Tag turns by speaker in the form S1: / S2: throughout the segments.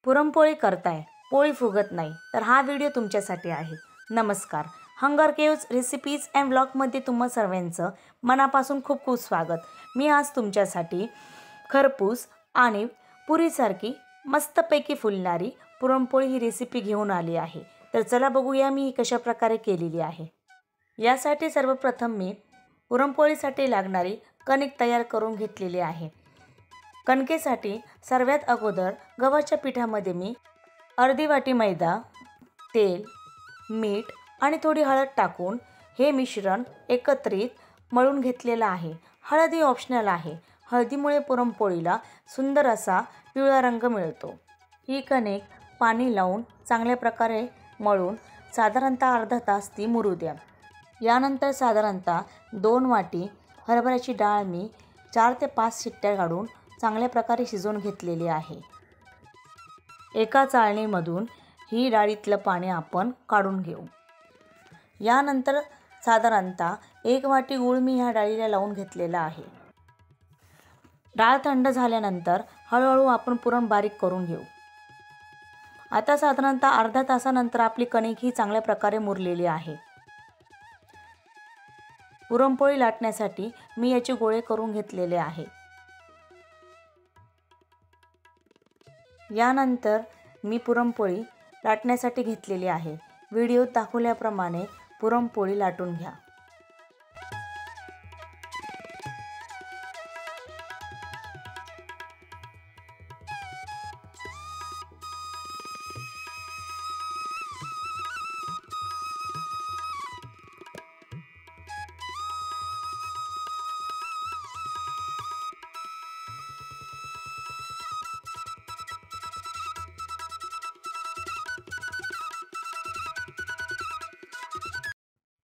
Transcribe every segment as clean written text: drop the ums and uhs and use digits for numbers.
S1: पुरणपोळी करताय, पोळी फुगत नाही, तर हा व्हिडिओ तुमच्यासाठी आहे। नमस्कार, हंगर केव्ज रेसिपीज अँड व्लॉगमध्ये तुम्हा सर्वांचं मनापासून खूप खूप स्वागत। मी आज तुमच्यासाठी खरपूस आणि पुरीसारखी मस्तपैकी फुलणारी पुरणपोळी ही रेसिपी घेऊन आली आहे। तर चला बघूया मी ही कशा प्रकारे केलेली आहे। यासाठी सर्वप्रथम मी पुरणपोळीसाठी लागणारी कणिक तयार करून घेतलेली आहे। कणकेसाठी सर्वात अगोदर गव्हाच्या पिठामध्ये मी अर्धी वाटी मैदा, तेल, मीठ आणि थोडी हळद टाकून हे मिश्रण एकत्रित मळून घेतलेलं आहे। हळद ही ऑप्शनल आहे। हळदीमुळे पुरणपोळीला सुंदर असा पिवळा रंग मिळतो। ही कणिक पाणी लावून चांगल्या प्रकारे मळून साधारणतः अर्धा तास ती मुरू द्या। यानंतर साधारणतः 2 वाटी हरभऱ्याची डाळ मी 4 ते 5 शिट्ट्या काढून चांगल्या प्रकारे शिजवून घेतलेली आहे। एका चाळणीमधून ही डाळीतलं पाणी आपण काढून घेऊ। यानंतर साधारणतः 1 वाटी गूळ मी ह्या डाळीला लावून घेतलेला आहे। डाळ थंड झाल्यानंतर हळूहळू आपण पुरण बारीक करून घेऊ। आता साधारणतः अर्धा तासानंतर आपली कणिक ही चांगल्या प्रकारे मुरलेली आहे। पुरणपोळी लाटण्यासाठी मी याचे गोळे करून घेतलेले आहे। यानंतर मी पुरणपोळी लाटण्यासाठी घेतलेली आहे। व्हिडिओत दाखवल्याप्रमाणे पुरणपोळी लाटून घ्या।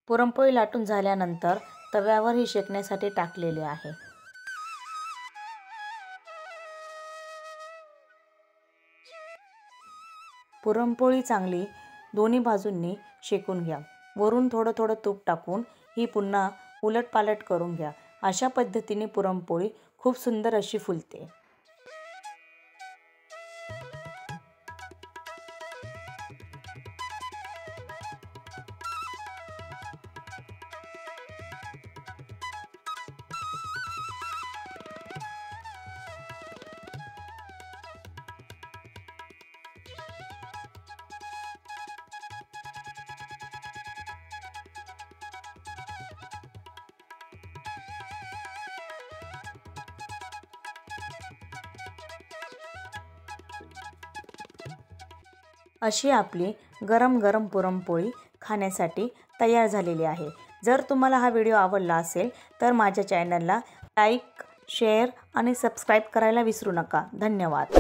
S1: पुरणपोळी लाटून झाल्यानंतर तव्यावर ही शेकण्यासाठी टाकलेले आहे। पुरणपोळी चांगली दोन्ही बाजूंनी शेकून घ्या। वरून थोडं थोडं तूप टाकून ही पुन्हा उलटपालट करून घ्या। अशा पद्धतीने पुरणपोळी खूप सुंदर अशी फुलते। अशी आपली गरम गरम पुरणपोळी खाण्यासाठी तयार झालेली आहे। जर तुम्हाला हा व्हिडिओ आवडला असेल तर माझ्या चॅनलला लाईक, शेअर आणि सबस्क्राईब करायला विसरू नका। धन्यवाद।